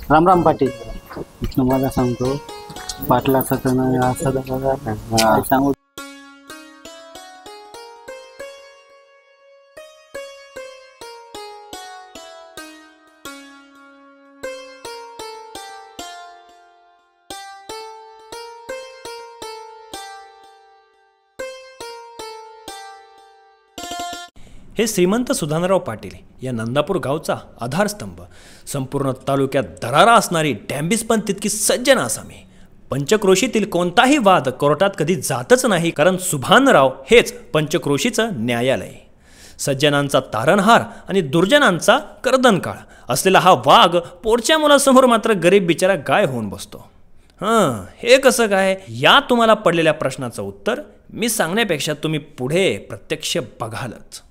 राम राम पाटील. तुम्हाला सांगतो पाटलाचा तर नाही असं काय सांगू. हे श्रीमंत सुधानराव पाटील या नंदापूर गावचा आधारस्तंभ, संपूर्ण तालुक्यात दरारा असणारी डॅम्बिस पण तितकी सज्जन आसामी. पंचक्रोशीतील कोणताही वाद कोर्टात कधी जातच नाही, कारण सुभानराव हेच पंचक्रोशीचं न्यायालय. सज्जनांचा तारणहार आणि दुर्जनांचा कर्दनकाळ असलेला हा वाघ पोरच्या मुलासमोर मात्र गरीब बिचारा गाय होऊन बसतो. हे कसं काय? या तुम्हाला पडलेल्या प्रश्नाचं उत्तर मी सांगण्यापेक्षा तुम्ही पुढे प्रत्यक्ष बघालच.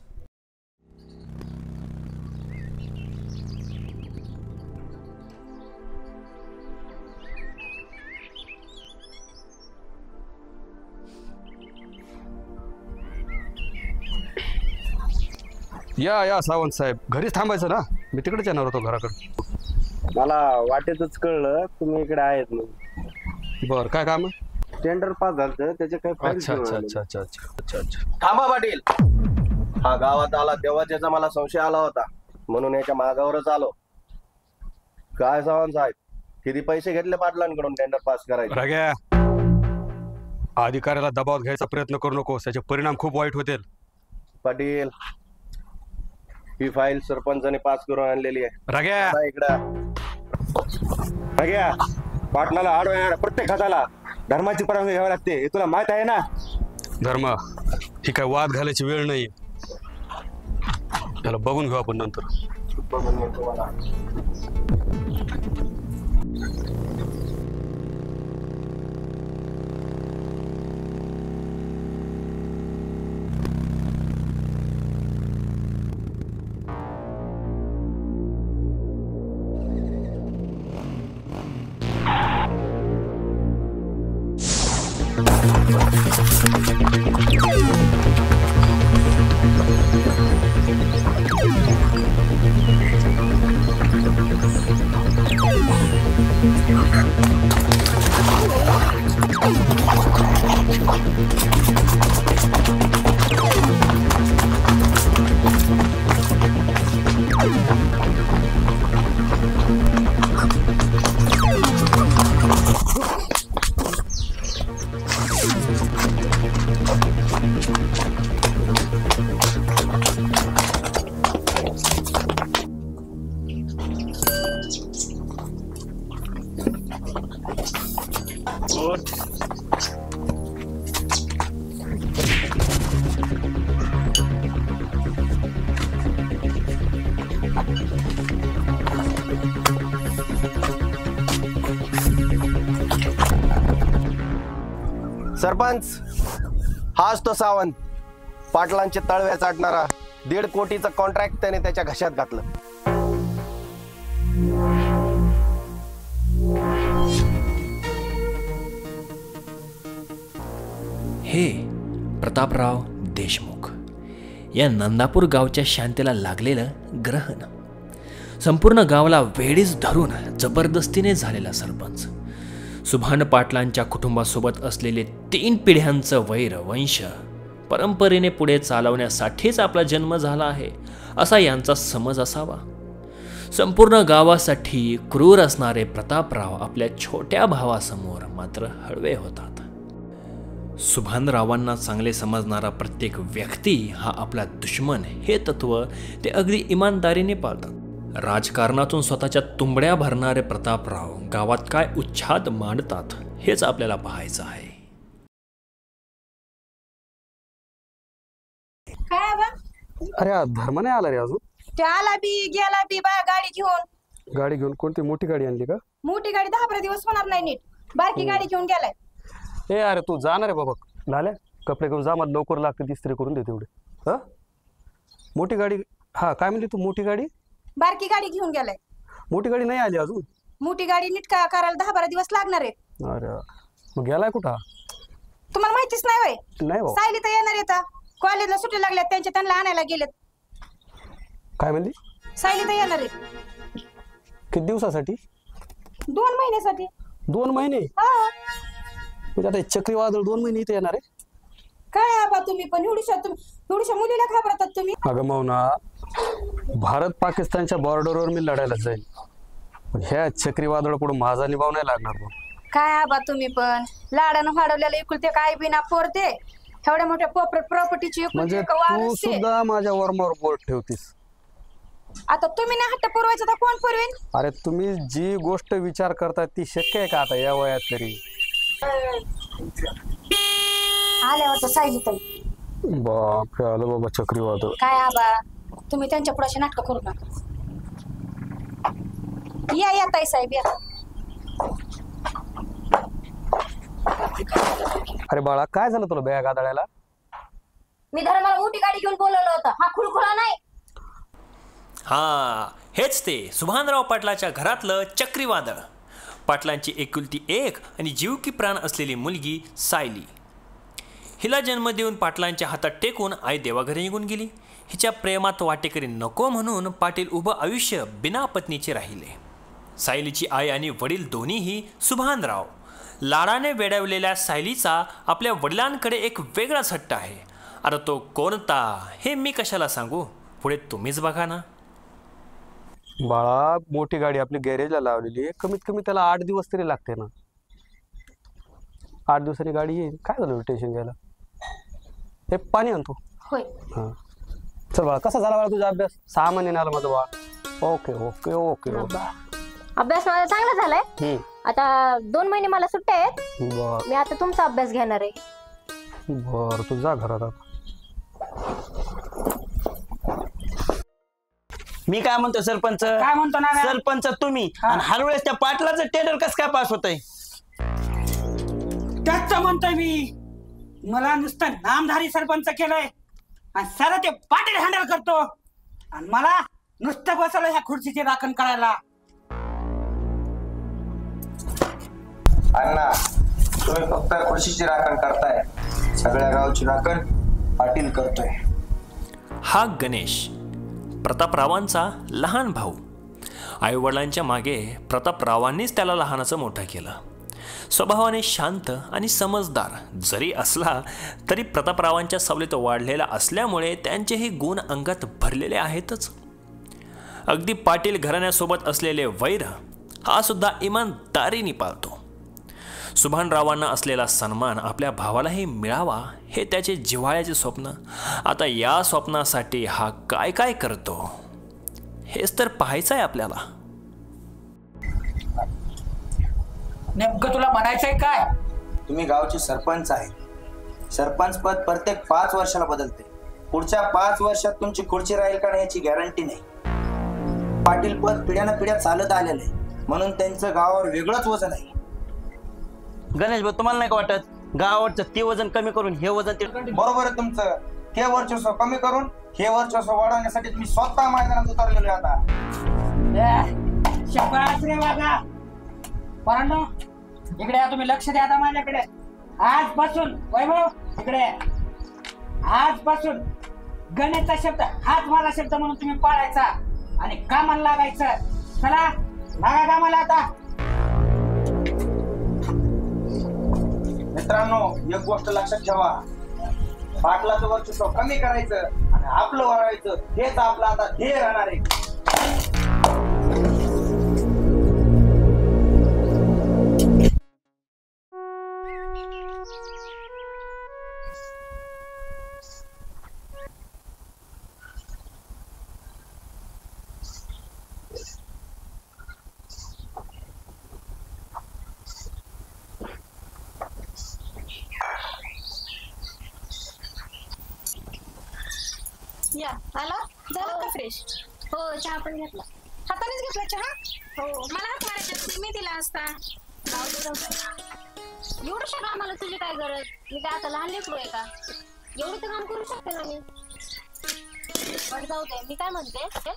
या सावंत साहेब, घरीच थांबायचं ना? मी तिकडेच येणार होतो घराकडे. मला वाटेतच कळलं तुम्ही इकडे आहेत म्हणून. बर, काय काम आहे? टेंडर पास झालं त्याचे काही अच्छा अच्छा अच्छा अच्छा अच्छा अच्छा अच्छा. थांबा पाटील. हा गावात आला तेव्हा त्याचा मला संशय आला होता, म्हणून याच्या मागावरच आलो. काय सावंत साहेब, किती पैसे घेतले पाटलांकडून टेंडर पास करायचे? रग्या, अधिकाऱ्याला दबावात घ्यायचा प्रयत्न करू नको, त्याचे परिणाम खूप वाईट होतील. पाटील, ही फाईल सरपंचाने पास करून आणलेली आहे. रग्या इकडं रग्या, पाटलाला आडवा प्रत्येक हाताला धर्माची परवानगी घ्यावी लागते, हे तुला माहित आहे ना? धर्म ही काय वाद घालायची वेळ नाही, त्याला बघून घेऊ आपण नंतर. सरपंच, हाच तो सावंत, पाटलांचे तळव्या चाटणारा. 1.5 कोटीचं कॉन्ट्रॅक्ट त्याने त्याच्या घशात घातलं. हे प्रतापराव देशमुख या नंदापूर गावच्या शांतीला लागलेलं ग्रहण, संपूर्ण गावाला वेळीच धरून जबरदस्तीने झालेला सरपंच, सुभान पाटलांच्या कुटुंबासोबत असलेले 3 पिढ्यांचं वैर वंश परंपरेने पुढे चालवण्यासाठीच आपला जन्म झाला आहे असा यांचा समज असावा. संपूर्ण गावासाठी क्रूर असणारे प्रतापराव आपल्या छोट्या भावासमोर मात्र हळवे होतात. सुभानरावांना चांगले समजणारा प्रत्येक व्यक्ती हा आपला दुश्मन हे तत्व ते अगदी इमानदारीने पाळतात. राजकारणातून स्वतःच्या तुंबड्या भरणारे प्रतापराव गावात काय उच्छाद मांडतात हेच आपल्याला पाहायचं आहे. अरे धर्म नाही आला रे अजून? ते आला बी गेला बी बा गाडी घेऊन. गाडी घेऊन? कोणती मोठी गाडी आणली का? मोठी गाडी 10-15 दिवस होणार नाही नीट, बारकी गाडी घेऊन गेलाय. ए अरे तू जाणार आहे बाबा, लाल्या कपडे घेऊन जा, मला लवकर लागते, इस्त्री करून दे तेवढे. हा, मोठी गाडी? हा, काय म्हणली तू? मोठी गाडी? बारकी गाडी घेऊन गेलाय. मोठी गाडी नाही आली अजून? मोठी गाडी नीट करायला 10-12 दिवस लागणार आहे. अरे मग गेलाय कुठं? तुम्हाला माहितीच नाही होय? नाही हो. सायली तर येणार येता, कॉलेजला सुट्टी लागल्यात त्यांच्या, त्यांना आणायला गेलेत. काय म्हणली? सायली तर येणार आहे किती दिवसासाठी? 2 महिन्यासाठी. 2 महिने? हा म्हणजे आता हे चक्रीवादळ 2 महिने इथे येणार आहे? काय आबा तुम्ही पण एवढ्याशा मुलीला घाबरतात तुम्ही. अगं मौना, भारत पाकिस्तानच्या बॉर्डरवर मी लढायला जाईल, पण ह्या चक्रीवादळ पुढे माझा निभाव नाही लागणार. काय आबा तुम्ही पण लाडानं वाढवलेलं एकुलते काय बिना पोरते एवढ्या मोठ्या प्रॉपर्टीची म्हणजे तू सुद्धा माझ्या वर्मावर बोट ठेवतीस. आता तुम्ही नाही हट्ट पुरवायचं तर कोण पुरवेन. अरे तुम्ही जी गोष्ट विचार करताय ती शक्य आहे का आता या वयात तरी? आल्यावर तर सायली ताई. बापरे, आलं बाबा चक्रीवादळ. काय आबा तुम्ही त्यांच्या पुढे नाटक करू नका. या ताई साहेब या. अरे बाळा, काय झालं तुला बॅग आदळायला? मी धर्माला मोठी गाडी घेऊन बोलवलं होतं. हा खुळखुळा नाही. हा, हेच ते सुभानराव पाटलाच्या घरातलं चक्रीवादळ. पाटलांची एकुलती एक आणि जीव की प्राण असलेली मुलगी सायली. हिला जन्म देऊन पाटलांच्या हातात टेकून आई देवाघरी निघून गेली. हिच्या प्रेमात वाटेकरी नको म्हणून पाटील उभं आयुष्य बिना पत्नीचे राहिले. सायलीची आई आणि वडील दोन्हीही सुभानराव. लाडाने वेडवलेल्या सायलीचा आपल्या वडिलांकडे एक वेगळाच हट्ट आहे. अरे तो कोणता हे मी कशाला सांगू, पुढे तुम्हीच बघा ना. बाळा, मोठी गाडी आपली गॅरेजला लावलेली आहे, कमीत कमी त्याला 8 दिवस तरी लागते ना. 8 दिवसांनी गाडी येईल. काय झालं टेन्शन घ्यायला? हे पाणी आणतो. होय. हां चल बाळा, कसा झाला बाळा तुझा अभ्यास? 6 महिने आला माझं बाळ. Okay okay okay okay. अभ्यास माझा चांगला झालाय. आता 2 महिने मला सुट्ट्या आहेत. बर मी आता तुमचा अभ्यास घेणार आहे. बर, तू जा घरात आता. मी काय म्हणतो सरपंच? काय म्हणतो ना सरपंच तुम्ही आणि हर वेळेस त्या पाटलाचं टेंडर कसं काय पास होतंय? त्याच म्हणतोय मी. मला नुसतं नामधारी सरपंच केलंय आणि सारा ते पाटील हँडल करतो आणि मला नुसतं बसवलं ह्या खुर्चीची राखण करायला. अण्णा, तुम्ही फक्त खुर्चीची राखण करताय, सगळ्या गावची राखण पाटील करतोय. हा गणेश, प्रतापरावांचा लहान भाऊ. आईवडिलांच्या मागे प्रतापरावांनीच त्याला लहानाचं मोठं केलं. स्वभावाने शांत आणि समजदार जरी असला तरी प्रतापरावांच्या सवलत वाढलेला असल्यामुळे त्यांचेही गुण अंगात भरलेले आहेतच. अगदी पाटील घराण्यासोबत असलेले वैर हा सुद्धा इमानदारीने पाळतो. सुभानरावांना असलेला सन्मान आपल्या भावालाही मिळावा हे त्याचे जिव्हाळ्याचे स्वप्न. आता या स्वप्नासाठी हा काय काय करतो हेच तर पाहायचं आहे आपल्याला. नेमकं तुला म्हणायचंय काय? तुम्ही गावचे सरपंच आहे. सरपंच पद प्रत्येक 5 वर्षाला बदलते. पुढच्या 5 वर्षात तुमची खुर्ची राहील का नाही याची गॅरंटी नाही. पाटील पद पिढ्यानं पिढ्या चालत आलेलं आहे, म्हणून त्यांचं गावावर वेगळंच वजन आहे. गणेश भाऊ, तुम्हाला नाही का वाटत गावावरचं ते वजन कमी करून हे वजन ते? बरोबर आहे तुमचं. हे वर्चस्व कमी करून हे वर्चस्व वाढवण्यासाठी तुम्ही स्वतः मैदानात उतरलेले आता. शाबास रे वागा. पोरांनो, इकडे या, तुम्ही लक्ष द्या आता माझ्याकडे. आजपासून वैभव इकडे, आजपासून गणेशचा शब्द हाच माझा शब्द म्हणून तुम्ही पाळायचा आणि कामाला लागायचं. चला लागा कामाला आता. मित्रांनो, एक गोष्ट लक्षात ठेवा, पाटलाचं वर्चस्व कमी करायचं आणि आपलं वाढवायचं हेच आपलं आता ध्येय राहणार आहे. या आला झालं का फ्रेश? हो, चहा पण घेतला. हातानेच घेतला चहा. हो, मला हात मारायचा मी दिला असता. एवढं कामाला तुझी काय गरज? मी काय आता लहान लेकरू आहे का? एवढं तर काम करू शकते ना मी. पण जाऊ दे, मी काय म्हणते,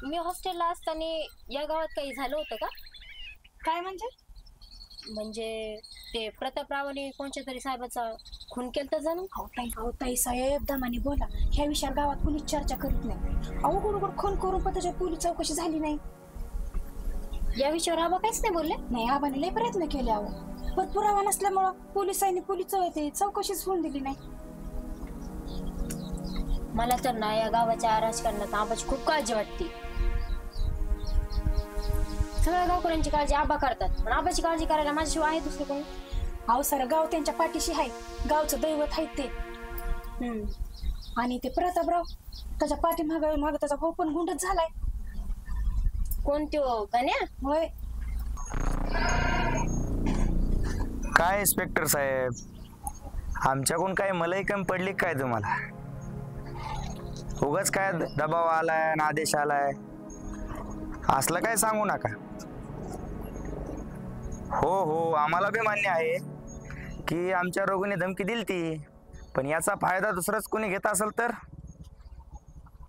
मी हॉस्टेलला असताना या गावात काही झालं होतं का? काय म्हणजे? म्हणजे ते प्रतापरावाने कोणत्या तरी साहेबाचा खून केलता जणू. अहो ताई साहेब दमाने बोला. ह्या विषयावर गावात कोणी चर्चा करीत नाही. अहो बरोबर खून करून पण त्याच्या पोलीस चौकशी झाली नाही. या विषयावर आबा काहीच नाही बोलले. नाही आबाने लय प्रयत्न केले अहो, पण पुरावा नसल्यामुळं पोलिसांनी चौकशीच होऊन दिली नाही. मला तर ना या गावाच्या राजकारणात आबाची खूप काळजी वाटते. सगळ्या गावकऱ्यांची काळजी आबा करतात, पण आबाची काळजी करायला माझ्याशिवाय आहे दुसरं कोणी? अहो सारं गाव त्यांच्या पाठीशी आहे. गावचं दैवत आहे ते. आणि ते प्रतापराव त्याच्या पाठीमाग त्याचा भाऊ पण गुंडच झालाय. कोण त्यो गण्या? होय. काय इन्स्पेक्टर साहेब, आमच्याकडून काय मलाही कमी पडली काय तुम्हाला? उगाच काय दबाव आलाय आणि आदेश आलाय असलं काय सांगू नका. हो आम्हाला बी मान्य आहे की आमच्या रोगीने धमकी दिली ती, पण याचा फायदा दुसराच कोणी घेत असेल तर?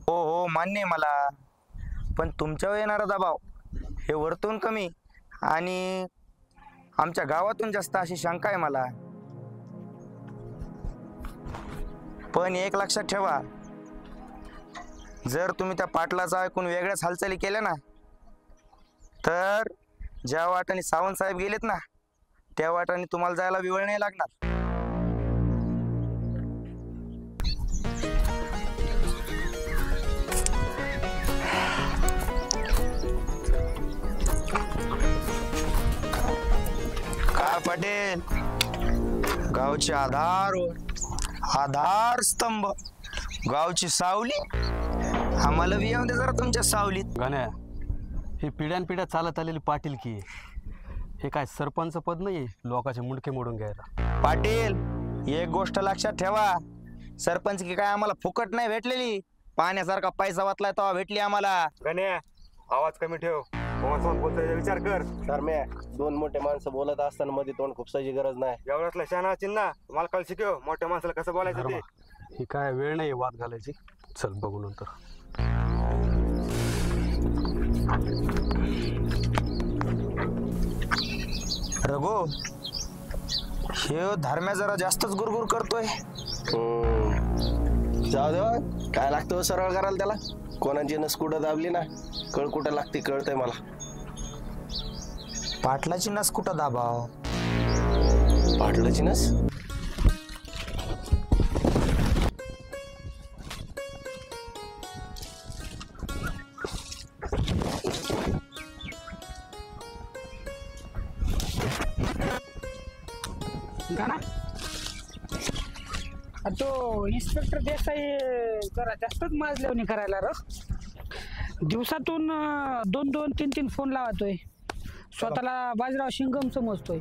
हो मान्य आहे मला, पण तुमच्यावर येणारा दबाव हे वरतून कमी आणि आमच्या गावातून जास्त अशी शंका आहे मला. पण एक लक्षात ठेवा, जर तुम्ही त्या पाटलाचा ऐकून वेगळ्याच हालचाली केल्या ना, तर ज्या वाटाने सावंत साहेब गेलेत ना, त्या वाटाने तुम्हाला जायला वेळ नाही लागणार. काय पटेल, गावचे आधार स्तंभ, गावची सावली, आम्हाला बी येऊन दे जरा तुमच्या सावलीत. गाण्या, ही पिढ्यानपिढ्या चालत आलेली पाटील की हे काय सरपंच पद नाही लोकांचे मुंडके मोडून घ्यायला. पाटील एक गोष्ट लक्षात ठेवा, सरपंच की काय आम्हाला फुकट नाही भेटलेली, पाण्यासारखा पैसा वाचलाय तेव्हा भेटली आम्हाला. गाण्या, आवाज कमी ठेव, बोलतोय विचार कर. धर्म्या, दोन मोठे माणसं बोलत असताना मध्ये तोंड खुपसायची गरज नाही. एवढ्यातला शाना चिन्ह मला काल शिकव, मोठ्या माणसाला कसं बोलायचं ते. ही काय वेळ नाही वाद घालायची. चल बघू नंतर. रघु, हे धर्म्या जरा जास्तच गुरगुर करतोय. जाऊ दे, काय लागतं सरळ करायला त्याला. कोणाची नस कुठं दाबली ना, कळ कुठं लागते कळतंय मला. पाटलाची नस कुठं दाबाव? पाटलाची नस? गाणा तो इन्स्पेक्टर देसाई जरा जास्तच माजल्यावणी करायला र. दिवसातून 2-3 फोन लावतोय. स्वतःला बाजीराव शिंगम समजतोय.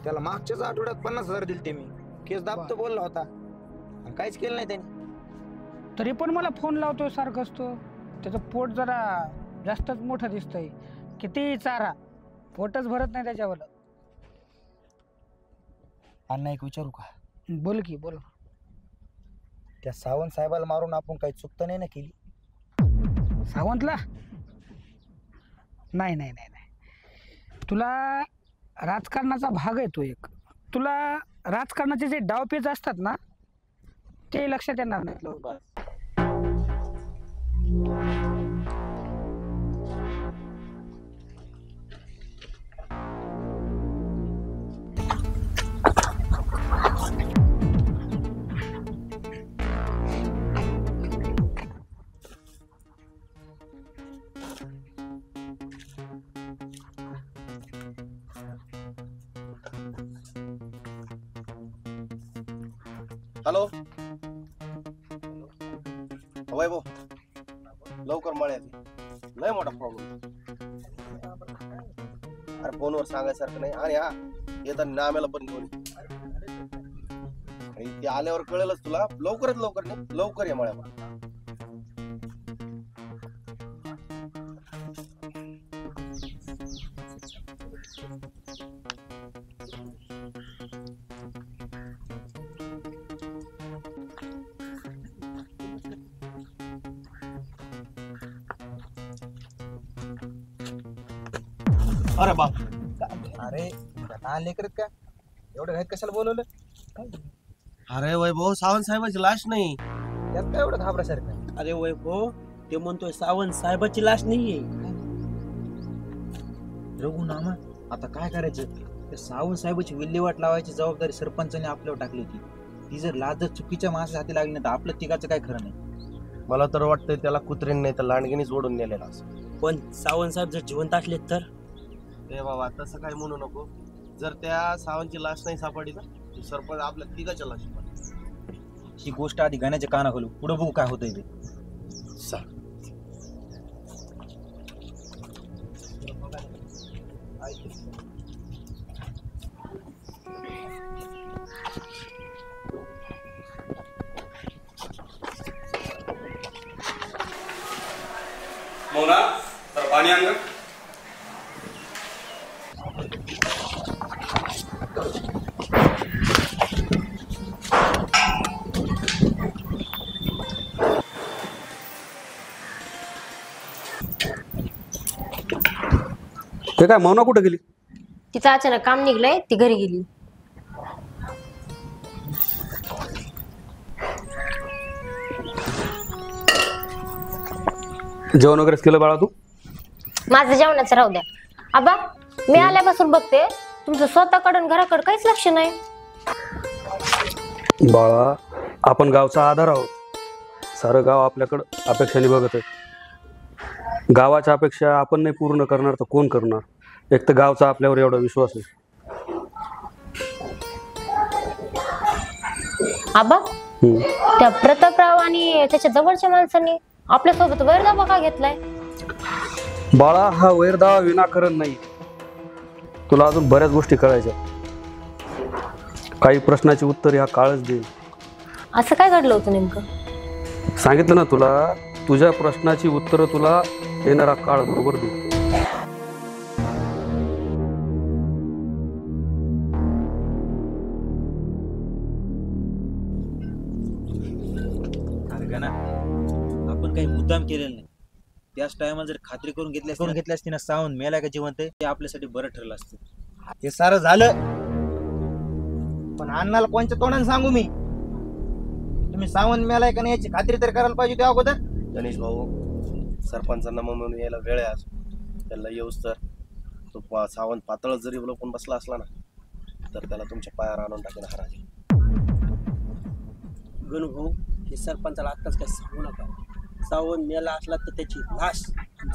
त्याला मागच्याच आठवड्यात 50,000 दिलते मी. केस दाबतो बोलला होता, काहीच केलं नाही त्यांनी. तरी पण मला फोन लावतोय सारखंच तो. त्याचं पोट जरा जास्तच मोठं दिसतंय. किती चारा, पोटच भरत नाही त्याच्यावर. अण्णा एक विचारू का? बोल की बोल. त्या सावंत साहेबाला मारून आपण काही चुकत नाही ना केली? सावंतला नाही, तुला राजकारणाचा भाग आहे तो एक. तुला राजकारणाचे जे डावपेच असतात ना, ते लक्षात येणार नाही. हॅलो वैभव, लवकर मळ्यात लय मोठा प्रॉब्लेम. अरे फोनवर सांगायसारखं नाही. आणि हा येताना नाम्याला पण घेऊन ये. आणि ते आल्यावर कळेलच तुला. लवकरात लवकर नाही, लवकर ये मळ्यावर. अरे बाप, अरे लहान लेकर का एवढं घाईत कशाला बोलवलं? अरे वैभव सावंत साहेबांची लाश नाही. त्यात काय एवढं घाबरासारखं? अरे वैभव ते म्हणतोय सावंत साहेबाची लाश नाहीये. रघु नामा आता काय करायचं? त्या सावंत साहेबाची विल्हेवाट लावायची जबाबदारी सरपंचाने आपल्यावर टाकली होती. ती जर लाज जर चुकीच्या माणसाच्या हाती लागली नाही तर आपलं तिघाचं काय खरं नाही. मला तर वाटतंय त्याला कुत्रीने नाही तर लांडगीनीच ओढून नेलेला असं. पण सावंत साहेब जर जिवंत असले तर? ए बाबा तसं काय म्हणू नको. जर त्या सावंतची लाश नाही सापडली ना सरपंच आपल्या तिघाच्या लाश सापडली. ही गोष्ट आधी गाण्याच्या काना खोलू, पुढे बघू काय होतंय ते. मोना तर पाणी आण. ते काय मौना कुठे गेली? तिचं अचानक काम निघलंय, ती घरी गेली. जेवण वगैरे केलं बाळा तू? माझं जेवणाचं राहू द्या. आबा मी आल्यापासून बघते तुमचं स्वतःकडून घराकडे काहीच लक्ष नाही. बाळा आपण गावचा आधार आहोत. सारं गाव आपल्याकडं अपेक्षाने बघत आहे. गावाच्या अपेक्षा आपण नाही पूर्ण करणार तर कोण करणार? एक तर गावचा आपल्यावर एवढा विश्वास आहे. आबा त्या प्रतापराव आणि त्याच्या जवळच्या माणसांनी आपल्यासोबत वैरदावा का घेतलाय? बाळा हा वैरदावा विनाकारण नाही. तुला अजून बऱ्याच गोष्टी कळायच्या. काही प्रश्नाची उत्तर ह्या काळच देईल. असं काय घडलं होतं नेमकं? सांगितलं ना तुला, तुझ्या प्रश्नाची उत्तर तुला येणारा काळ बरोबर देईल. आपण काही मुद्दाम केलेलं नाही. त्याच टायमाला जर खात्री करून घेतली असती ना सावंत मेला का जिवंत आहे ते आपल्यासाठी बरं ठरलं असतं. हे सारं झालं पण अण्णाला कोणच्या तोंडाने सांगू मी? तुम्ही सावंत मेलाय का नाही याची खात्री तर करायला पाहिजे त्या अगोदर. गणेश भाऊ सरपंचांना म्हणून यायला वेळ आहे. आज त्याला येऊस तर तो सावंत पातळ जरी लोकून बसला असला ना तर त्याला तुमच्या पायावर आणून टाकेल हराजी. गणू भाऊ हे सरपंचाला आत्ताच काय सांगू नका. सावंत मेला असला तर त्याची लाश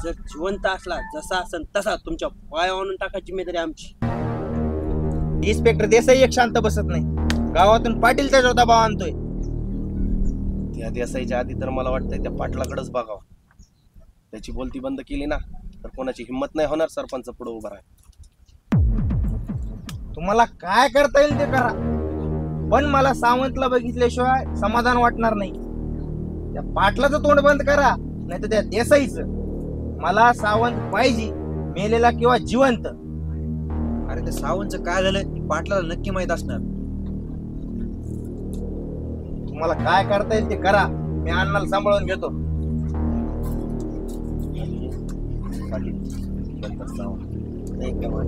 जर जिवंत असला जसा असेल तसा तुमच्या पायावर आणून टाकायची जिम्मेदारी आमची. इन्स्पेक्टर देसाई एक शांत बसत नाही. गावातून पाटील त्याच्यावर दबाव आणतोय. त्या देसाईच्या आधी तर मला वाटतंय त्या पाटलाकडेच बघावं. त्याची बोलती बंद केली ना तर कोणाची हिंमत नाही होणार सरपंच पुढे उभा राहायला. तुम्हाला काय करता येईल ते करा पण मला सावंतला बघितल्याशिवाय समाधान वाटणार नाही. त्या पाटलाचं तोंड बंद करा नाही तर त्या देसाईचं. मला सावंत पाहिजे मेलेला किंवा जिवंत. अरे त्या सावंतचं काय झालं पाटलाला नक्की माहित असणार. तुम्हाला काय करता येईल ते करा. मी अण्णाला सांभाळून घेतो. पाटील नंतर सावंत एकदम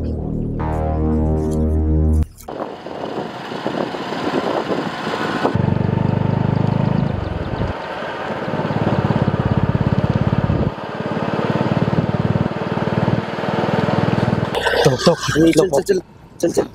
चल चल चल चल.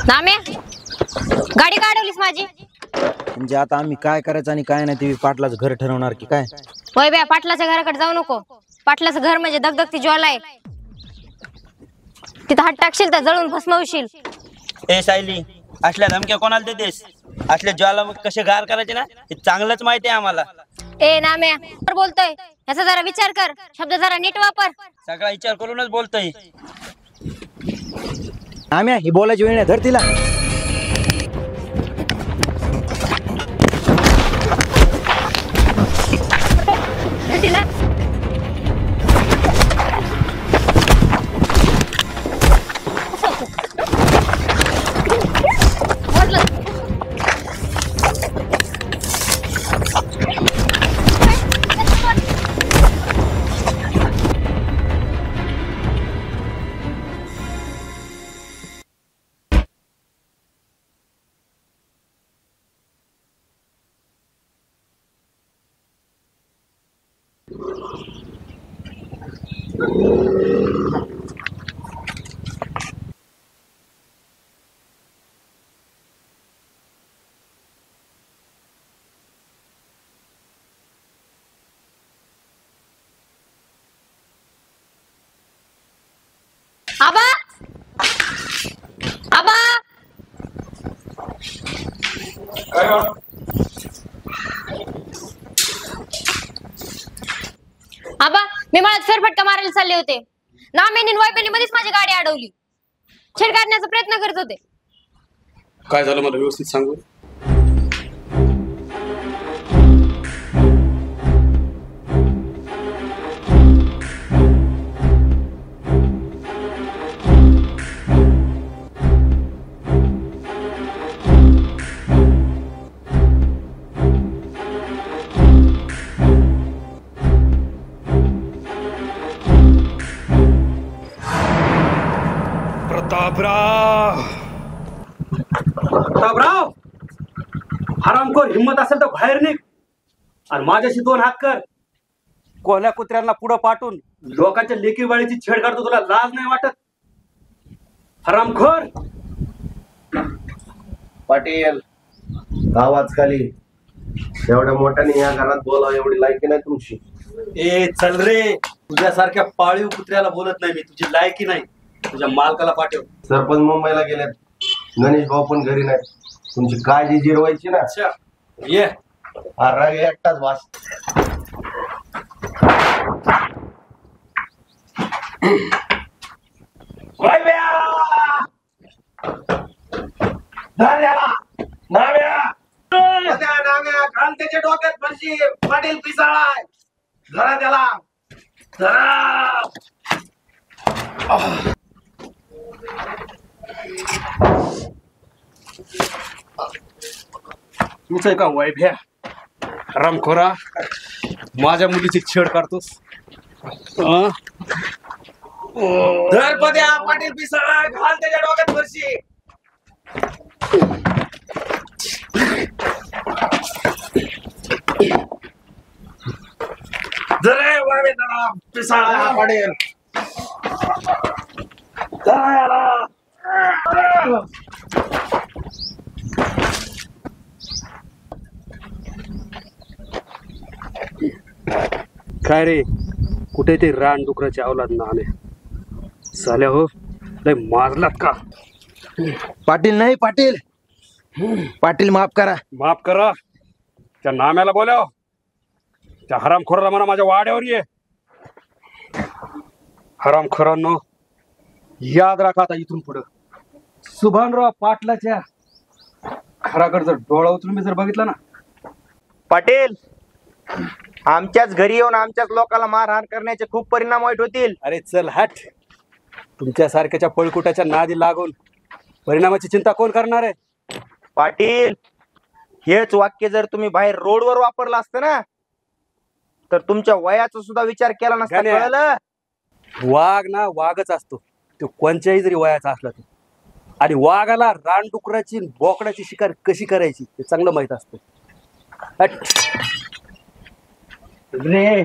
नाम्या गाडी काढवलीस माझी. म्हणजे आता आम्ही काय करायचं आणि काय नाही ते पाटलाचं घर ठरवणार की काय? होय बया पाटलाच्या घराकडे जाऊ नको. पाटलाचं घर म्हणजे दगदगती ज्वाला आहे. तिथं हात टाकशील तर जळून भस्म होशील. ए सायली असल्या धमक्या कोणाला देतेस? असल्या ज्वालामुखी कसे गार करायचे ना हे चांगलंच माहिती आहे आम्हाला. ए नाम्या बोलतोय याचा जरा विचार कर. शब्द जरा नीट वापर. सगळा विचार करूनच बोलतोय. आम्ही ही बोलायची वेळ नाही, धर तिला. आबा आबा आबा मी मला फेरफटका मारायला चालले होते. नामेनी वायपेनी मध्येच माझी गाडी अडवली. छेड काढण्याचा प्रयत्न करत होते. काय झालं मला व्यवस्थित सांगू. प्रतापराव, हरामखोर हिम्मत असेल तर बाहेर निघ आणि माझ्याशी 2 हात कर. कोल्या कुत्र्यांना पुढं पाठवून लोकांच्या लेकी बाळीची छेड काढतो, तुला लाज नाही वाटत? हरामखोर. पाटील, आवाज खाली. एवढ्या मोठ्याने या घरात बोलावं एवढी लायकी नाही तुमची. ए चल रे, तुझ्यासारख्या पाळीव कुत्र्याला बोलत नाही मी. तुझी लायकी नाही. तुझ्या मालकाला पाठव. सरपंच मुंबईला गेलेत, गणेश भाऊ पण घरी नाही. तुमची काळजी जिरवायची ना. ये राग एकटाच वास. घाल त्याच्या डोक्यात फरशी. पाटील पिसाळाय. धरा त्याला, धरा. तुमचं का वैभ्या हरामखोरा, माझ्या मुलीची छेड काढतोस? धर पद्या, पाटील पिसाळाय. घाल त्याच्या डोक्यात फरशी. धरे वावे त्याला, पिसाळा पाटील. काय रे, कुठे ते रान डुकराची अवलाद नाणे झाल्या हो. लय मारलात का? पाटील नाही पाटील, पाटील माफ करा. माफ करा. त्या नाम्याला बोलाव. त्या हरामखोराला म्हणा माझ्या वाड्यावर ये. हरामखोरांनो, याद राखा आता इथून पुढं सुभानराव पाटलाच्या घराकडे जर डोळा उचलून मी जर बघितला ना. पाटील, आमच्याच घरी येऊन आमच्याच लोकांना मारहाण करण्याचे खूप परिणाम वाईट होतील. अरे चल हट. तुमच्या सारख्याच्या पळकुटाच्या नादी लागून परिणामाची चिंता कोण करणार आहे? पाटील, हेच वाक्य जर तुम्ही बाहेर रोडवर वापरलं असतं ना, तर तुमच्या वयाचा सुद्धा विचार केला नसता. कळलं? वाघ ना वाघच असतो, तो कोणत्याही जरी वयाचा असला तो. आणि वाघाला रानडुकराची बोकडाची शिकार कशी करायची ते चांगलं माहित असतं. रे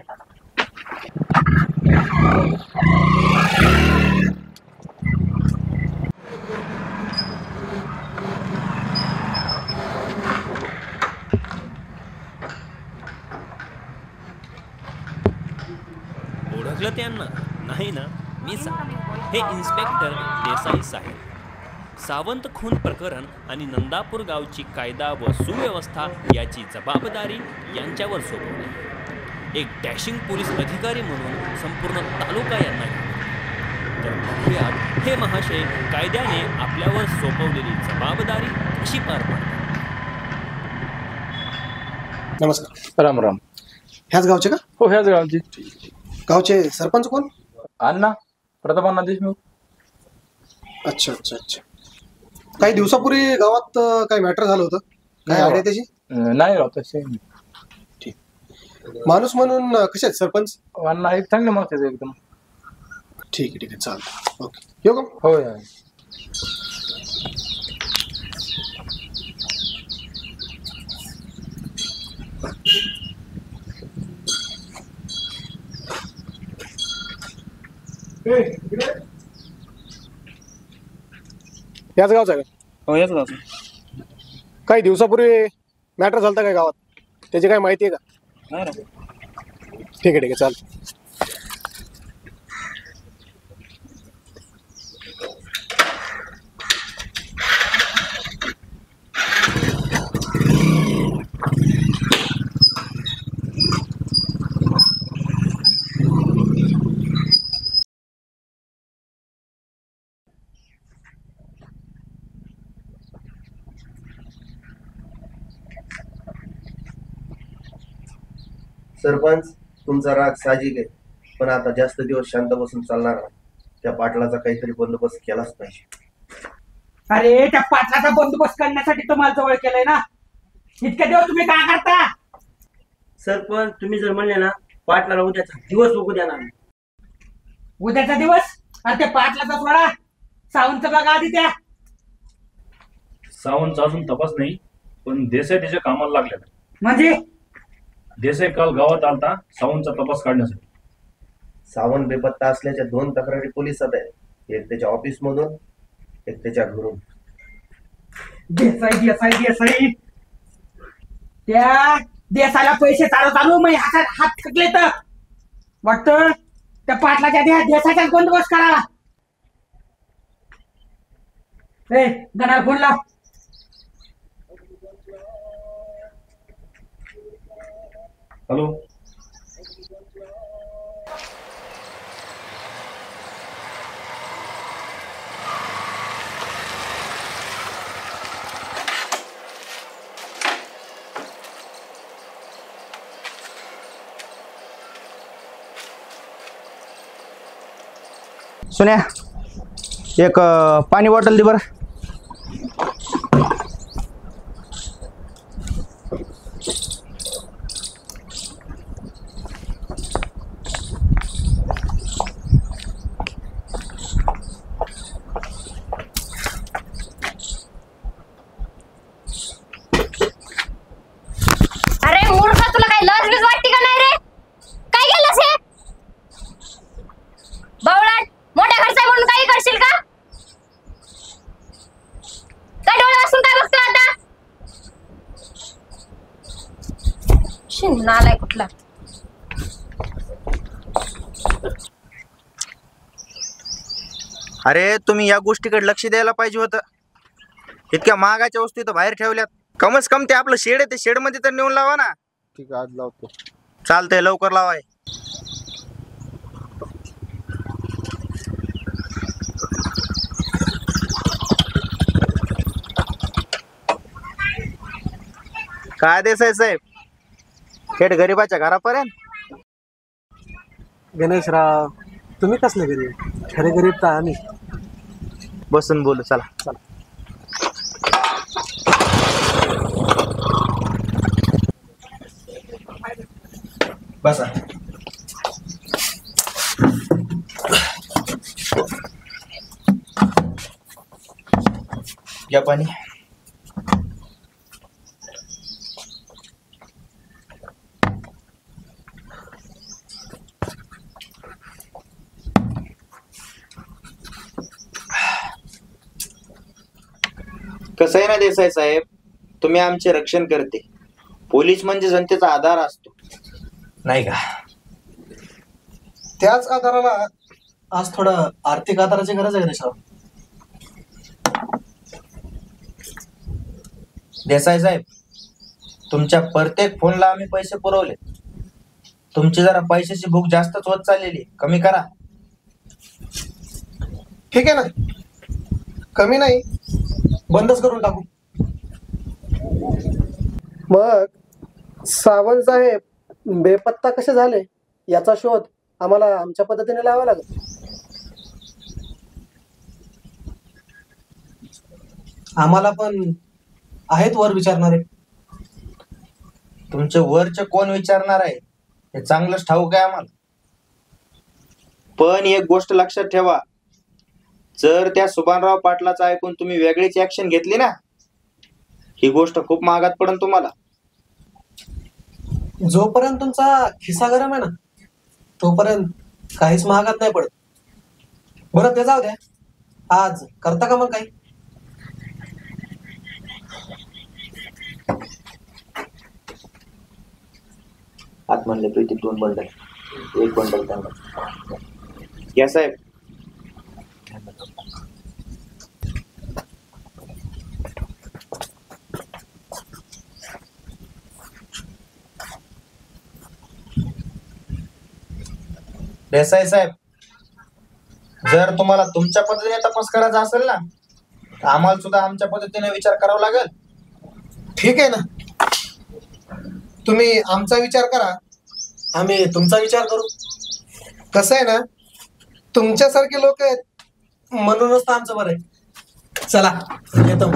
ओळखलं त्यांना नाही ना? मी हे इन्स्पेक्टर देसाई साहेब. सावंत खून प्रकरण आणि नंदापूर गावची कायदा व सुव्यवस्था याची जबाबदारी यांच्यावर सोपवली. एक डॅशिंग पोलीस अधिकारी म्हणून संपूर्ण तालुका यांना. तर बघूयात हे महाशय कायद्याने आपल्यावर सोपवलेली जबाबदारी कशी पार पाडतात. नमस्कार. राम राम. ह्याच गावचे का? हो, ह्याच गावचे. गावचे सरपंच कोण? अण्णा प्रताप देशमुख. अच्छा अच्छा अच्छा. काही दिवसापूर्वी गावात काही मॅटर झालं होतं, काय आयडिया त्याची? नाही राहत तसे. ठीक. माणूस म्हणून कसे आहेत सरपंच? अण्णा एक चांगले माणूस आहेत एकदम. ठीक आहे ठीक आहे, चालतं. ओके, येऊ का? हो. याच गावचा का? हो, याच गावचा. काही दिवसापूर्वी मॅटर झालं काय गावात, त्याची काय माहिती आहे का? नाही रे. ठीक आहे ठीक आहे, चालतं. सरपंच, तुमचा राग साहजिक आहे, पण आता जास्त दिवस शांत बसून चालणार नाही. त्या पाटलाचा काहीतरी बंदोबस्त केलाच पाहिजे. अरे त्या पाटलाचा बंदोबस्त करण्यासाठी तुम्हाला जवळ केलंय ना. इतके दिवस तुम्ही काय करता? सरपंच, तुम्ही जर म्हणले ना पाटलाला उद्याचा दिवस बघू द्या ना. उद्याचा दिवस? अरे ते पाटलाचा सोडा, सावंतचा बघा आधी. त्या सावंतचा अजून तपास नाही, पण देसाई त्याच्या कामाला लागले. म्हणजे देसाई काल गावात आलता सावंतचा तपास काढण्यासाठी. सावंत बेपत्ता असल्याच्या 2 तक्रारी पोलिसात आहेत, एक त्याच्या ऑफिस मधून, एक त्याच्या घरून. देसाई देसाई देसाई, त्या देसाला पैसे चालू मग हातात हात थकले तर वाटतं त्या पाटलाच्या देसाचाच बंदोबस्त करा. गणाला फोन लाव. हॅलो. सुन्या, एक पाणी बॉटल दे बरं. अरे मूर्ख, तुला काही लस बीज वाटते का नाही रे? काय केलंस हे? बावळाट, मोठ्या घरचा म्हणून काही करशील का? काय डोळे वाचून काय बघतो आता? नालाय कुठला. अरे तुम्ही या गोष्टीकडे लक्ष द्यायला पाहिजे होतं. इतक्या महागाच्या वस्तू इथं बाहेर ठेवल्यात. कमच कम ते आपलं शेड आहे, ते शेड मध्ये तर नेऊन लावा ना. ठीक आहे, आज लावतो. चालतंय, लवकर लावाय. काय देसाई साहेब, थेट गरीबाच्या घरापर्यंत? गणेशराव, तुम्ही कसले गरीब? खरे गरीब तर आम्ही. बसून बोलू, चला चला. बसा. या पाणी. कसं आहे ना देसाई साहेब, तुम्ही आमचे रक्षण करते. पोलीस म्हणजे जनतेचा आधार असतो, नाही का? त्याच आधाराला आज थोडं आर्थिक आधाराची गरज आहे गणेशराव. देसाई साहेब, तुमच्या प्रत्येक फोनला आम्ही पैसे पुरवले. तुमची जरा पैशाची भूक जास्तच होत चाललेली, कमी करा. ठीक आहे ना, कमी नाही, बंदच करून टाकू. मग सावंत साहेब बेपत्ता कसे झाले याचा शोध आम्हाला आमच्या पद्धतीने लावावा लागेल. आम्हाला पण आहेत वर विचारणारे. तुमचे वरचे कोण विचारणार आहे हे चांगलंच ठाऊक आहे आम्हाला. पण एक गोष्ट लक्षात ठेवा, जर त्या सुभानराव पाटलाचं ऐकून तुम्ही वेगळीच ऍक्शन घेतली ना, ही गोष्ट खूप महागात पडेल तुम्हाला. जोपर्यंत तुमचा खिसा गरम आहे ना, तोपर्यंत काहीच महागात नाही पडत. बरं ते जाऊ द्या, आज करता का मग काही? आत म्हणले प्रीती 2 बंडल, 1 बंडल त्यांना या साहेब. देसाई साहेब, जर तुम्हाला तुमच्या पद्धतीने तपास करायचा असेल ना, तर आम्हाला सुद्धा आमच्या पद्धतीने विचार करावा लागेल. ठीक आहे ना, तुम्ही आमचा विचार करा, आम्ही तुमचा विचार करू. कसं आहे ना, तुमच्यासारखे लोक आहेत म्हणूनच तर आमचं बरं आहे. चला येतो.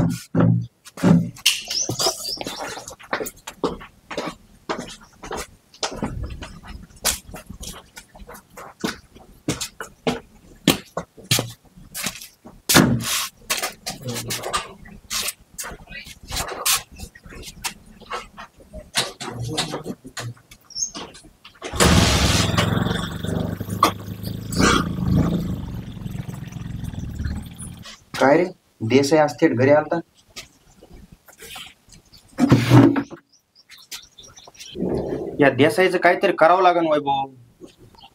काय रे, देसाई आज थेट घरी आलता? या देसाईचं काहीतरी करावं लागेल वैभव.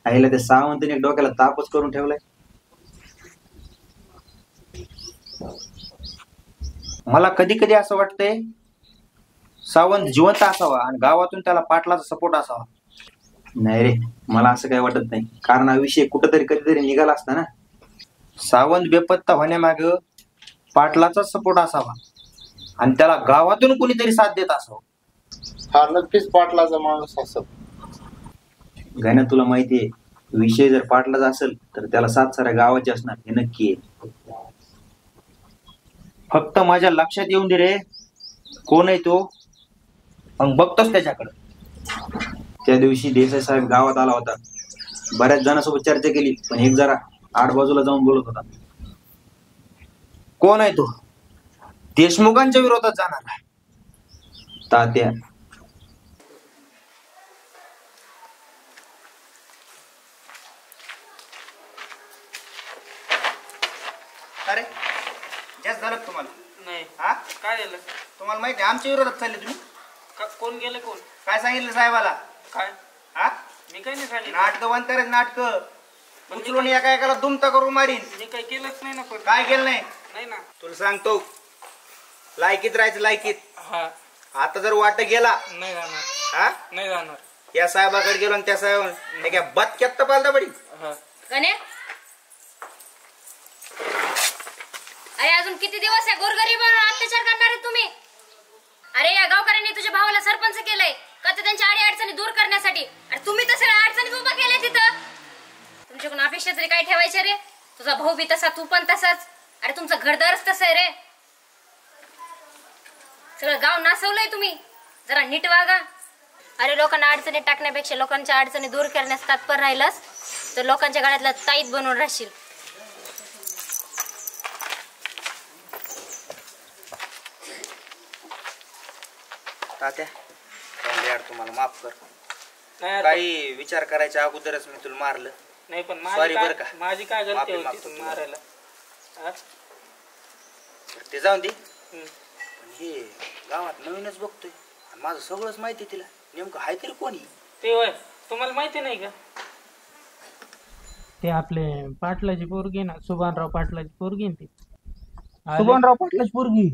आईला ते सावंतने डोक्याला तापच करून ठेवलाय. मला कधी कधी असं वाटतंय सावंत जिवंत असावा आणि गावातून त्याला पाटलाचा सपोर्ट असावा. नाही रे, मला असं काही वाटत नाही, कारण हा विषय कुठंतरी कधीतरी निघाला असता ना. सावंत बेपत्ता होण्यामाग पाटलाचा सपोर्ट असावा आणि त्याला गावातून कुणीतरी साथ देत असावं. हा नक्कीच पाटलाचा माणूस असत. गायना तुला माहितीये, विषय जर पाटलाचा असेल तर त्याला साथ साऱ्या गावाची असणार हे नक्की आहे. फक्त माझ्या लक्षात येऊन दे रे, कोण आहे तो, मग बघतोच त्याच्याकडे. त्या दिवशी देसाई साहेब गावात आला होता, बऱ्याच जणांसोबत चर्चा केली, पण एक जरा आडबाजूला जाऊन बोलत होता. कोण आहे तो? देशमुखांच्या विरोधात जाणार तात्या. अरे जास्त झालं तुम्हाला? नाही. हा काय झालं? तुम्हाला माहिती आहे आमच्या विरोधात चालले तुम्ही? कोण गेले? कोण काय सांगितलं साहेबाला? काय? हा मी काही नाही सांगितलं. नाटक बनतात, नाटक उचलून एका एकाला दुमता करून मारीन. मी काही केलंच नाही ना. पण काय केलं नाही? नाही ना. तुला सांगतो, लायकीत राहायचं, लायकीत. हा. आता जर वाट गेला नाही जाणार. हा नाही जाणार. या साहेबाकडे गेलो आणि त्या साहेब काय बदक्यात पालता पडी. गण्या, अरे अजून किती दिवस आहे गोरगरीबावर अत्याचार करणार आहे तुम्ही? अरे या गावकऱ्यांनी तुझ्या भावाला सरपंच केलंय का तर त्यांच्या अडी अडचणी दूर करण्यासाठी. अरे तुम्ही तर सगळ्या अडचणीत उभा केल्या तिथं. तुमच्याकडून अपेक्षा तरी काय ठेवायचे रे? तुझा भाऊ बी तसा, तू पण तसाच. अरे तुमचं घरदारच तसं आहे रे. सगळं गाव नासवलंय तुम्ही. जरा नीट वागा. अरे लोकांना अडचणीत टाकण्यापेक्षा लोकांच्या अडचणी दूर करण्यास तात्पर राहिलास तर लोकांच्या गळ्यातला ताईत बनवून राहशील. तात्या यार, तुम्हाला माफ कर. काही विचार करायच्या अगोदरच मी तुला मारलं. नाही पण सॉरी बरं का. माझी काय गलती माफी होती मागतो तुम्ही मारायला? ते जाऊन दे. पण हे गावात नवीनच बघतोय, माझं सगळंच माहिती तिला. नेमकं हाय तरी कोणी ते होय, तुम्हाला माहिती नाही का? ते आपले पाटलाची पोरगी ना, सुभानराव पाटलाची पोरगी ती. सुभानराव पाटलाची पोरगी?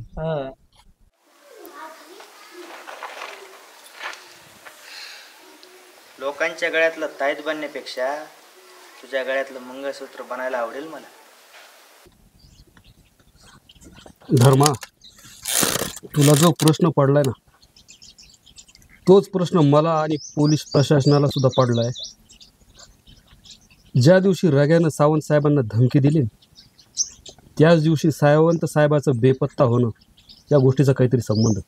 लोकांच्या गळ्यातलं ताईत बनण्यापेक्षा तुझ्या गळ्यातलं मंगळसूत्र बनायला आवडेल मला. धर्मा, तुला जो प्रश्न पडलाय ना तोच प्रश्न मला आणि पोलीस प्रशासनाला सुद्धा पडलाय. ज्या दिवशी रग्यानं सावंत साहेबांना धमकी दिली त्याच दिवशी सावंत साहेबाचं बेपत्ता होणं या गोष्टीचा काहीतरी संबंध.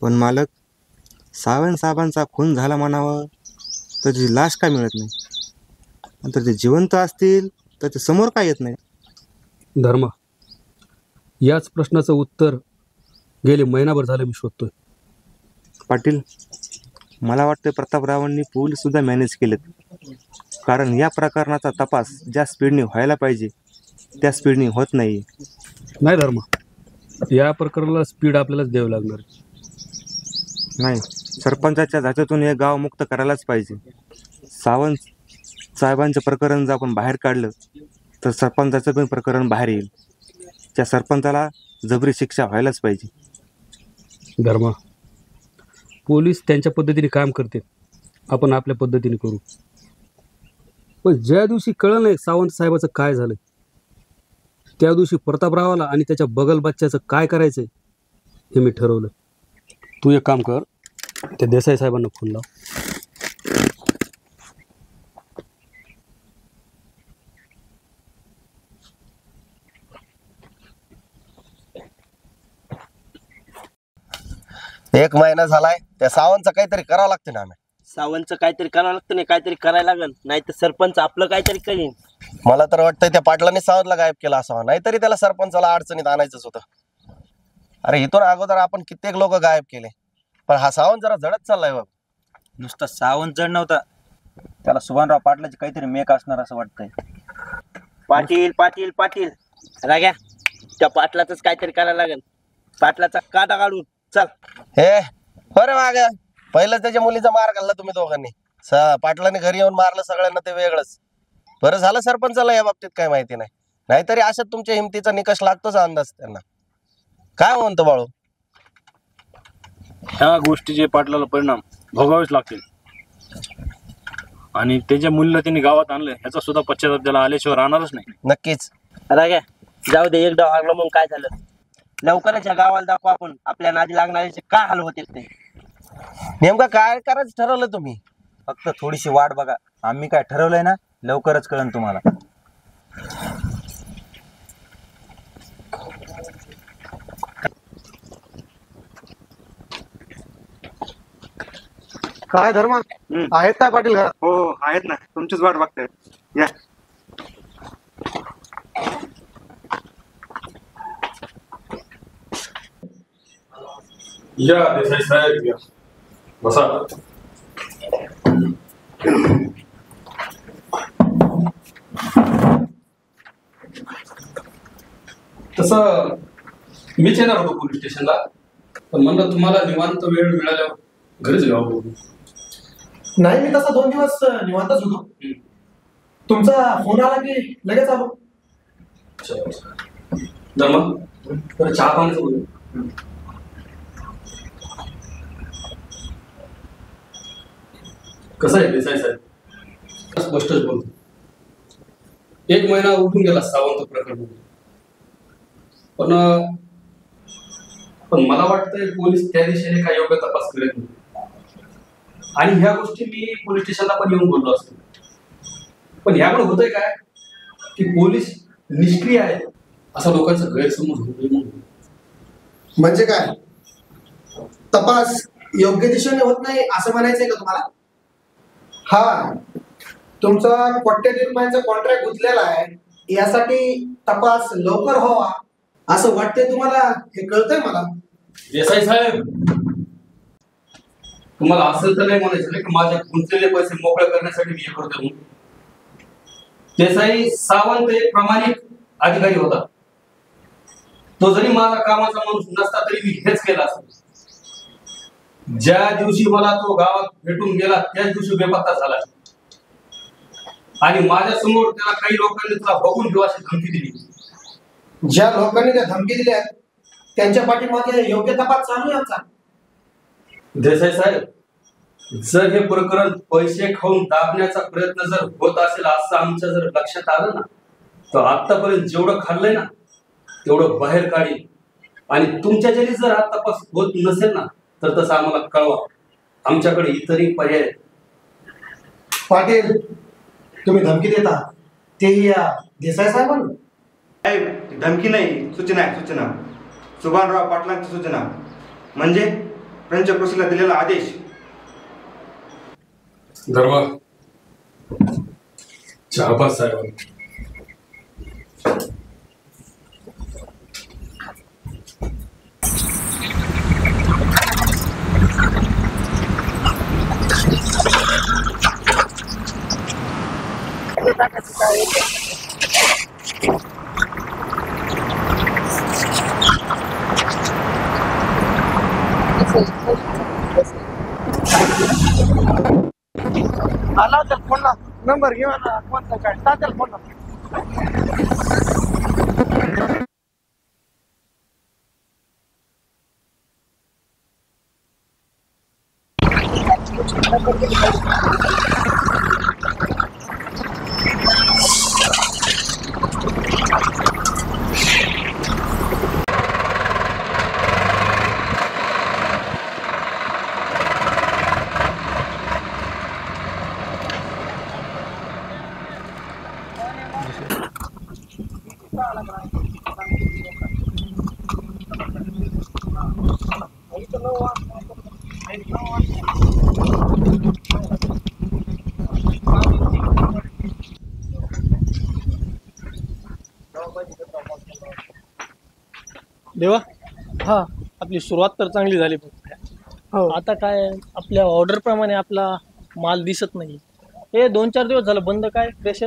पण मालक, सावंत साहेबांचा खून झाला म्हणावं तर त्याची लाश का मिळत नाही, नंतर ते जिवंत असतील तर ते समोर का येत नाही? धर्मा, याच प्रश्नाचं उत्तर गेले महिनाभर झालं मी शोधतोय. पाटील, मला वाटतं प्रतापरावांनी पोलीस सुद्धा मॅनेज केलेत, कारण या प्रकरणाचा तपास ज्या स्पीडने व्हायला पाहिजे त्या स्पीडने होत नाही. नाही धर्मा, या प्रकरणाला स्पीड आपल्यालाच द्यावी लागणार. नाही, सरपंचाच्या जातीतून हे गाव मुक्त करायलाच पाहिजे. सावंत साहेबांचं प्रकरण जर आपण बाहेर काढलं तर सरपंचाचं पण प्रकरण बाहेर येईल. त्या सरपंचाला जबरी शिक्षा व्हायलाच पाहिजे. धर्मा, पोलीस त्यांच्या पद्धतीने काम करते, आपण आपल्या पद्धतीने करू. पण ज्या दिवशी कळलं नाही सावंत साहेबाचं काय झालं त्या दिवशी प्रतापरावाला आणि त्याच्या बगल बच्च्याचं काय करायचंय हे मी ठरवलं. तू एक काम कर, त्या देसाई साहेबांना फोन लाव. एक महिना झालाय, त्या सावंतचं काहीतरी करावं लागतं ना. आम्ही सावंतचं काहीतरी करावं लागतं, नाही काहीतरी करायला लागल, नाही तर सरपंच आपलं काहीतरी करीन. मला तर वाटतंय त्या पाटलांनी सावंतला गायब केला असावा, नाहीतरी त्याला सरपंचाला अडचणीत आणायचंच होतं. अरे इथून अगोदर आपण कित्येक लोक गायब केले, पण हा सावंत जरा जडत चाललाय बघ. नुसता सावंत जड नव्हता, त्याला सुभानराव पाटलाची काहीतरी मेक असणार असं वाटतंय. पाटील पाटील पाटील राग्या, त्या पाटलाच काहीतरी करायला लागेल. पाटलाचा काटा काढून चल. हे बरं माग पहिलं त्याच्या मुलीचा मार घालला तुम्ही दोघांनी. पाटलाने घरी येऊन मारलं सगळ्यांना, ते वेगळंच. बरं झालं सरपंचाला या बाबतीत काय माहिती नाही, नाहीतरी अशात तुमच्या हिमतीचा निकष लागतोच अंदाज त्यांना. काय म्हणतो बाळू? ह्या गोष्टीचे पाटलाला परिणाम भोगावेच लागतील, आणि त्याच्या मुलीला त्यांनी गावात आणलं ह्याचा सुद्धा पश्चाताप त्याला आल्याशिवाय राहणारच नाही. नक्कीच राग्या, जाऊ दे, एकदा लागलं मग काय झालं. लवकरच या गावाला दाखवू आपण आपल्या नादी लागणाऱ्याचे काय हाल होते ते. नेमकं काय करायचं ठरवलं तुम्ही? फक्त थोडीशी वाट बघा, आम्ही काय ठरवलंय ना लवकरच कळन तुम्हाला. काय धर्मा, आहेत काय पाटील घरात? हो आहेत ना, तुमचीच वाट बघताय. या या देसाई साहेब, या बसा. तसं मीच येणार होतो पोलीस स्टेशनला, पण म्हणलं तुम्हाला निवांत वेळ मिळाल्यावर घरीच जाऊ. नाही, मी तसा 2 दिवस निवांतच होतो. तुमचा फोन आला की लगेच आलो. मग चहा पाण्याचं बोलू. कसं आहे देसाई साहेब, स्पष्टच बोलतो. 1 महिना उठून गेला सावंत प्रकरण, पण मला वाटतंय पोलीस त्या दिशेने काही योग्य तपास करत नाही. आणि ह्या गोष्टी मी पोलीस स्टेशनला पण येऊन बोललो असतो, पण यामुळे होतंय काय की पोलीस निष्क्रिय आहे असा लोकांचा गैरसमज होतो. म्हणजे काय, तपास योग्य दिशेने होत नाही असं म्हणायचंय का तुम्हाला? हा, तुमचा कोट्यवधी रुपयांचा कॉन्ट्रॅक्ट गुंतलेला आहे, यासाठी तपास लवकर व्हावा असं वाटतंय तुम्हाला, हे कळतंय मला. देसाई साहेब, तुम्हाला असं तर नाही म्हणायचं नाही की माझे गुंतलेले पैसे मोकळे करण्यासाठी मी हे करतो. देसाई सावंत एक प्रामाणिक अधिकारी होता. तो जरी माझा कामाचा माणूस नसता तरी मी हेच केलं असतं. ज्या दिवशी मला तो गावात भेटून गेला त्याच दिवशी बेपत्ता झाला, आणि माझ्या समोर त्याला काही लोकांनी तुला बघून घेऊ अशी धमकी दिली. ज्या लोकांनी त्या धमकी दिल्या त्यांच्या पाठीमागे योग्य तपास चालू आहे आमचा. देसाई साहेब, जर हे प्रकरण पैसे खाऊन दाबण्याचा प्रयत्न जर होत असेल असं आमच्या जर लक्षात आलं ना, तर आतापर्यंत जेवढं खाल्लंय ना तेवढं बाहेर काढीन आणि तुमच्या जरी जर हा तपास होत नसेल ना तर तसं आम्हाला कळवा. आमच्याकडे इतरही पर्याय आहेत. पाटील तुम्ही धमकी देता तेही या देसाई साहेबांना? साहेब धमकी नाही, सूचना आहे, सूचना. सुभानराव पाटलांची सूचना म्हणजे पंचक्रोशीला दिलेला आदेश. धर्मा शाहबाज साहेब आला तर फोन नंबर घेऊन कोणता काय टाकेल फोन. देवा, हा आपली सुरुवात तर चांगली झाली पण आता काय आपल्या ऑर्डर प्रमाणे आपला माल दिसत नाही. हे 2-4 दिवस झालं बंद. काय क्रेशर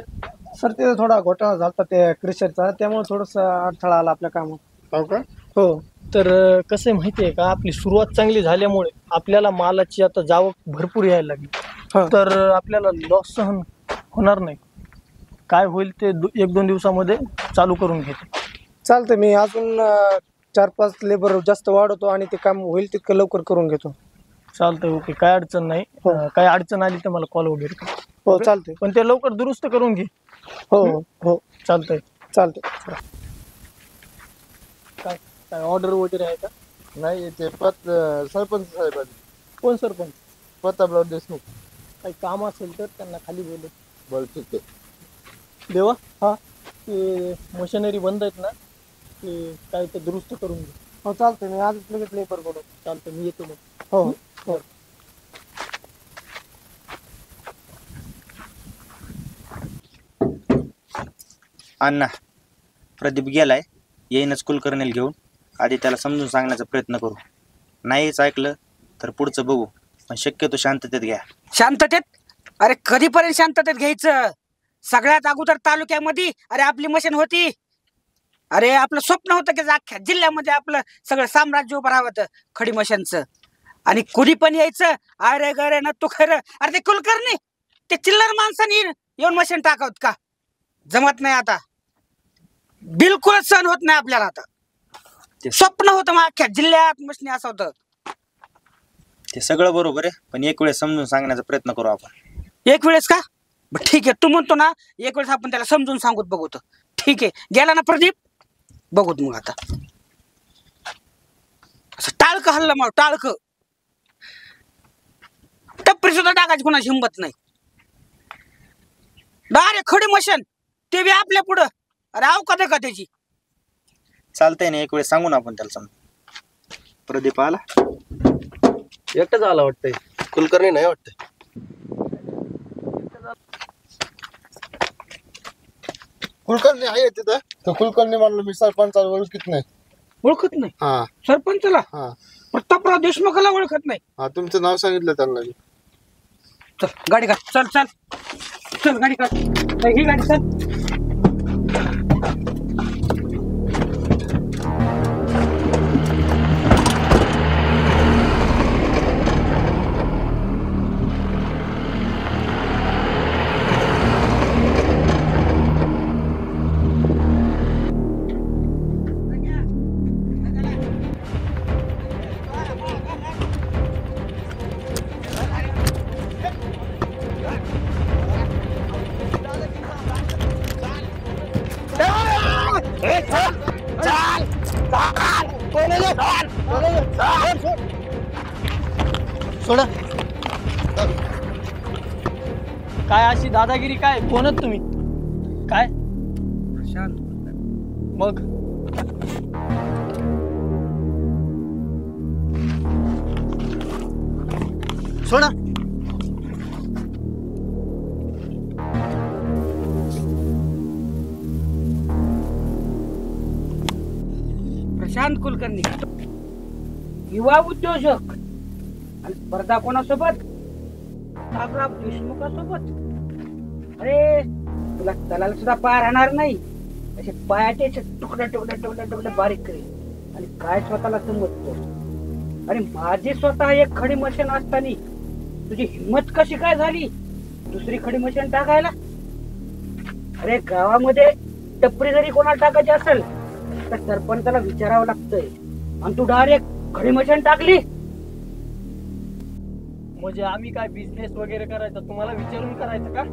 सर ते थोडा घोटाळा झाला त्या क्रेशरचा, त्यामुळे थोडस अडथळा आला आपल्या कामात. हो का? हो. तर कसं माहिती आहे का, आपली सुरुवात चांगली झाल्यामुळे आपल्याला मालाची आता जावक भरपूर यायला लागली. तर आपल्याला लॉस सहन होणार नाही. काय होईल ते 1-2 दिवसामध्ये चालू करून घेतो. चालतंय, मी अजून 4-5 लेबर जास्त वाढवतो आणि ते काम होईल तितकं लवकर करून घेतो. चालतंय, ओके, काय अडचण नाही. काय अडचण आली तर मला कॉल वगैरे कर. हो चालतंय, पण ते लवकर दुरुस्त करून घे. हो हो चालतंय. चालतंय. काय काय ऑर्डर वगैरे आहे का? नाही, ते सरपंच साहेबांनी. कोण सरपंच? प्रतापराव देशमुख. काही काम असेल तर त्यांना खाली बोलू. बरं ठीक आहे. देवा, हा ते मशिनरी बंद आहेत ना, ते काय ते दुरुस्त करून घे. हो चालतंय, मी आजच लगेच लेबर बोलतो. चालतंय, मी येतो मग. हो हो. अण्णा प्रदीप गेलाय, येईनच कुलकर्णीला घेऊन. आधी त्याला समजून सांगण्याचा प्रयत्न करू. नाहीच ऐकलं तर पुढचं बघू, पण शक्यतो शांततेत घ्या. शांततेत? अरे कधीपर्यंत शांततेत घ्यायचं? सगळ्यात अगोदर तालुक्यामध्ये अरे आपली मशीन होती. अरे आपलं स्वप्न होतं की अख्ख्या जिल्ह्यामध्ये आपलं सगळं साम्राज्य उभं राहावं खडी मशीनचं. आणि कुणी पण यायचं अरे गरे न तू खरं. अरे ते कुलकर्णी ते चिल्लर माणसाने येऊन मशीन टाकावत का? जमत नाही आता, बिलकुलच सहन होत नाही आपल्याला. आता स्वप्न होतं मग अख्ख्या जिल्ह्यात मशीन असं होतं. ते सगळं बरोबर आहे, पण एक वेळेस समजून सांगण्याचा प्रयत्न करू आपण. एक वेळेस का? ठीक आहे, तू म्हणतो ना एक वेळेस आपण त्याला समजून सांगूत बघूत. ठीक आहे, गेला ना प्रदीप, बघूत मग. आता असं टाळकं हल्लं मग, टाळकं टप्परी सुद्धा टाकायची कोणाची हिंमत नाही. डायरेक्ट खडी मशीन, ते बी आपल्या पुढं. अरे आव कधी का त्याची. चालतंय ना, एक वेळेस सांगू ना आपण त्याला समजून. प्रदीप आला, एकटंच आला वाटतंय, कुलकर्णी नाही वाटतंय. कुलकर्णी आहे तिथं. तर कुलकर्णी म्हणलं मी सरपंचाला ओळखीत नाही. ओळखत नाही? हा. सरपंचला? हा. प्रतापराव देशमुखाला ओळखत नाही? हा, तुमचं नाव सांगितलं त्यांना. चल गाडी काढ, चल चल चल गाडी काढ, ही गाडी चल. चाल सोडा. काय अशी दादागिरी? काय कोणत तुम्ही? काय मग सोडा. प्रशांत कुलकर्णी युवा उद्योजक आणि स्पर्धा कोणासोबत? नागराव देशमुखासोबत. अरे तुला तलाला सुद्धा पाय राहणार नाही. असे पायाचे तुकडे तुकडे तुकडे तुकडे बारीक करेल आणि काय स्वतःला समजतो. अरे माझी स्वतः एक खडी मशीन असताना तुझी हिंमत कशी काय झाली दुसरी खडी मशीन टाकायला? अरे गावामध्ये टपरी जरी कोणाला टाकायची असेल तर सरपंचाला विचारावं लागतंय आणि तू डायरेक्ट खडी मशीन टाकली. म्हणजे आम्ही काय बिझनेस वगैरे करायचा तुम्हाला विचारून करायचं का?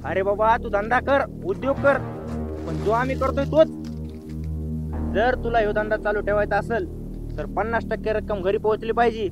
अरे बाबा तू धंदा कर, उद्योग कर, पण जो आम्ही करतोय तोच. जर तुला ह्यो धंदा चालू ठेवायचा असेल तर 50% रक्कम घरी पोहोचली पाहिजे.